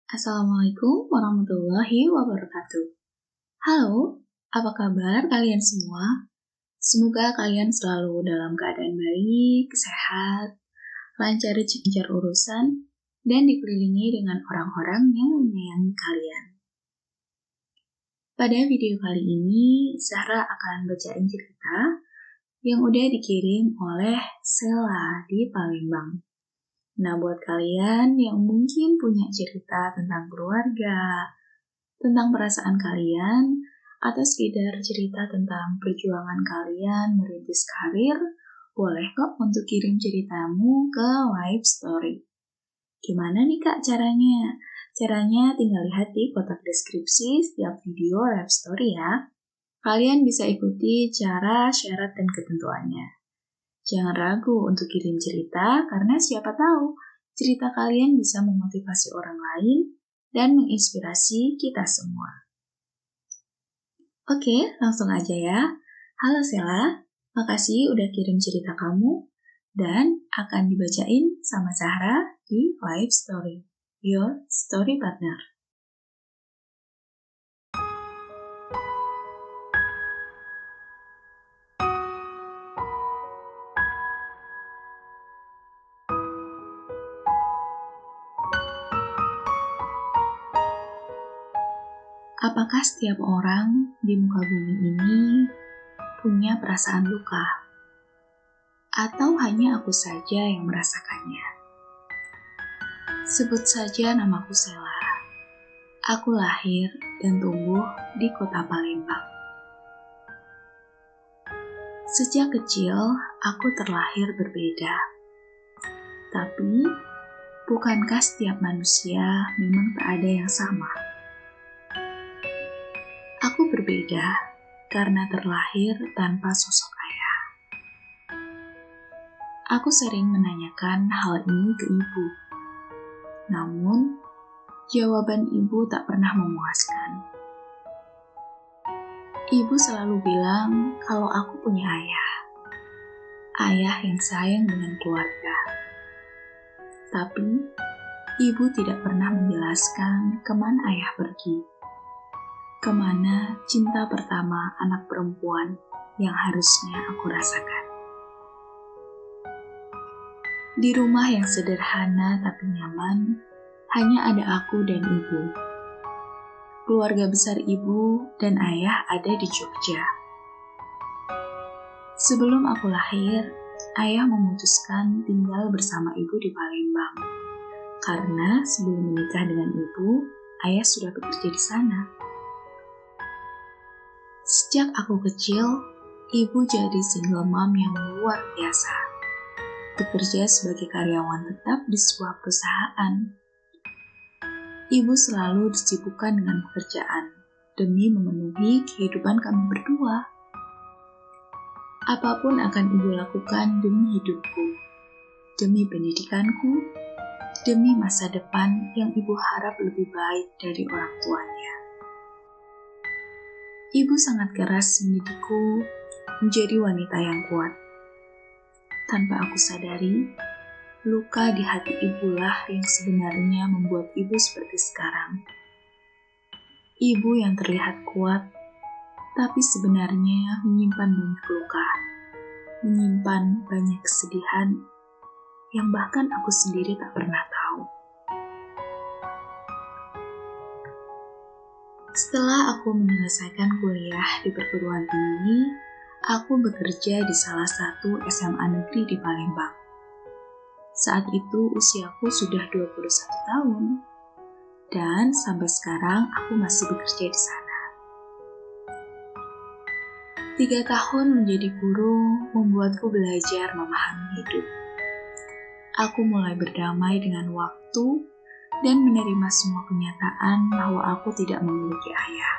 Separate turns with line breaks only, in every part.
Assalamualaikum warahmatullahi wabarakatuh. Halo, apa kabar kalian semua? Semoga kalian selalu dalam keadaan baik, sehat, lancar urusan, dan dikelilingi dengan orang-orang yang menyayangi kalian. Pada video kali ini, Zahra akan bacain cerita yang udah dikirim oleh Sela di Palembang. Nah, buat kalian yang mungkin punya cerita tentang keluarga, tentang perasaan kalian, atau sekedar cerita tentang perjuangan kalian merintis karir, boleh kok untuk kirim ceritamu ke live story. Gimana nih Kak caranya? Caranya tinggal lihat di kotak deskripsi setiap video live story ya. Kalian bisa ikuti cara, syarat, dan ketentuannya. Jangan ragu untuk kirim cerita karena siapa tahu cerita kalian bisa memotivasi orang lain dan menginspirasi kita semua. Oke, langsung aja ya. Halo Sela, makasih udah kirim cerita kamu dan akan dibacain sama Zahra di live story. Your story partner. Apakah setiap orang di muka bumi ini punya perasaan luka? Atau hanya aku saja yang merasakannya? Sebut saja namaku Sela. Aku lahir dan tumbuh di kota Palembang. Sejak kecil, aku terlahir berbeda. Tapi, bukankah setiap manusia memang tak ada yang sama? Aku berbeda karena terlahir tanpa sosok ayah. Aku sering menanyakan hal ini ke ibu. Namun, jawaban ibu tak pernah memuaskan. Ibu selalu bilang kalau aku punya ayah. Ayah yang sayang dengan keluarga. Tapi, ibu tidak pernah menjelaskan kemana ayah pergi. Kemana cinta pertama anak perempuan yang harusnya aku rasakan. Di rumah yang sederhana tapi nyaman, hanya ada aku dan ibu. Keluarga besar ibu dan ayah ada di Jogja. Sebelum aku lahir, ayah memutuskan tinggal bersama ibu di Palembang. Karena sebelum menikah dengan ibu, ayah sudah bekerja di sana. Sejak aku kecil, ibu jadi single mom yang luar biasa. Bekerja sebagai karyawan tetap di sebuah perusahaan. Ibu selalu disibukkan dengan pekerjaan demi memenuhi kehidupan kami berdua. Apapun akan ibu lakukan demi hidupku, demi pendidikanku, demi masa depan yang ibu harap lebih baik dari orang tuanya. Ibu sangat keras mendidikku menjadi wanita yang kuat. Tanpa aku sadari, luka di hati ibulah yang sebenarnya membuat ibu seperti sekarang. Ibu yang terlihat kuat, tapi sebenarnya menyimpan banyak luka, menyimpan banyak kesedihan yang bahkan aku sendiri tak pernah tahu. Setelah aku menyelesaikan kuliah di perguruan tinggi, aku bekerja di salah satu SMA negeri di Palembang. Saat itu usiaku sudah 21 tahun, dan sampai sekarang aku masih bekerja di sana. 3 tahun menjadi guru membuatku belajar memahami hidup. Aku mulai berdamai dengan waktu dan menerima semua kenyataan bahwa aku tidak memiliki ayah.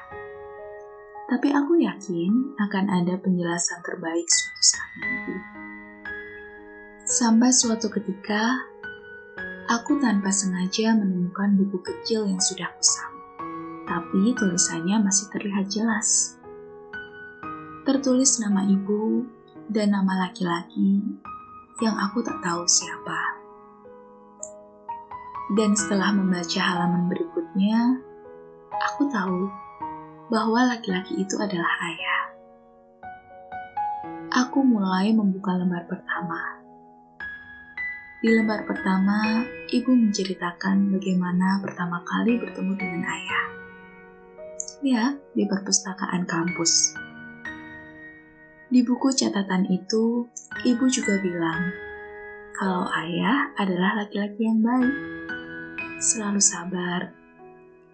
Tapi aku yakin akan ada penjelasan terbaik suatu saat nanti. Sampai suatu ketika, aku tanpa sengaja menemukan buku kecil yang sudah kusam, tapi tulisannya masih terlihat jelas. Tertulis nama ibu dan nama laki-laki yang aku tak tahu siapa. Dan setelah membaca halaman berikutnya, selanjutnya, aku tahu bahwa laki-laki itu adalah ayah. Aku mulai membuka lembar pertama. Di lembar pertama, ibu menceritakan bagaimana pertama kali bertemu dengan ayah. Ya, di perpustakaan kampus. Di buku catatan itu, ibu juga bilang kalau ayah adalah laki-laki yang baik, selalu sabar,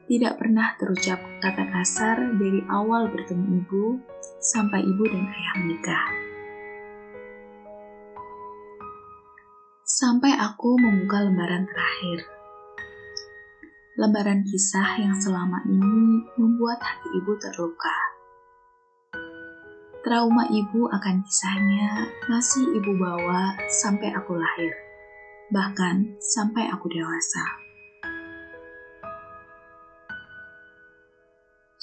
tidak pernah terucap kata kasar dari awal bertemu ibu sampai ibu dan ayah menikah. Sampai aku membuka lembaran terakhir. Lembaran kisah yang selama ini membuat hati ibu terluka. Trauma ibu akan kisahnya masih ibu bawa sampai aku lahir, bahkan sampai aku dewasa.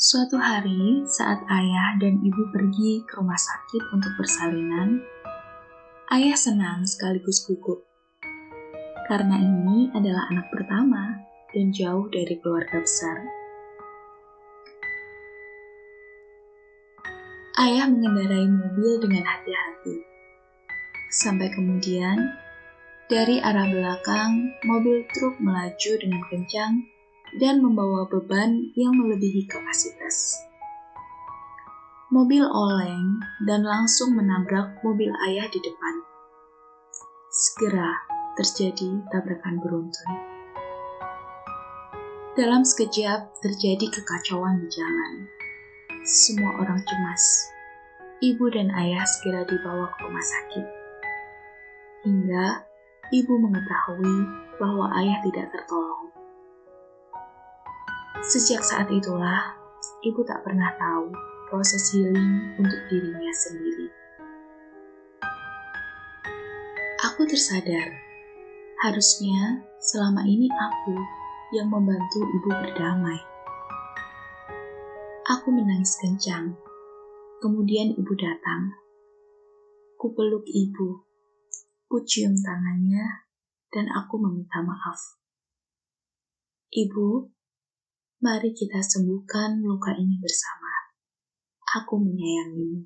Suatu hari, saat ayah dan ibu pergi ke rumah sakit untuk persalinan, ayah senang sekaligus gugup. Karena ini adalah anak pertama dan jauh dari keluarga besar. Ayah mengendarai mobil dengan hati-hati. Sampai kemudian, dari arah belakang, mobil truk melaju dengan kencang dan membawa beban yang melebihi kapasitas. Mobil oleng dan langsung menabrak mobil ayah di depan. Segera terjadi tabrakan beruntun. Dalam sekejap terjadi kekacauan di jalan. Semua orang cemas. Ibu dan ayah segera dibawa ke rumah sakit. Hingga ibu mengetahui bahwa ayah tidak tertolong. Sejak saat itulah, ibu tak pernah tahu proses healing untuk dirinya sendiri. Aku tersadar, harusnya selama ini aku yang membantu ibu berdamai. Aku menangis kencang, kemudian ibu datang. Ku peluk ibu, ku cium tangannya, dan aku meminta maaf. Ibu, mari kita sembuhkan luka ini bersama. Aku menyayangimu.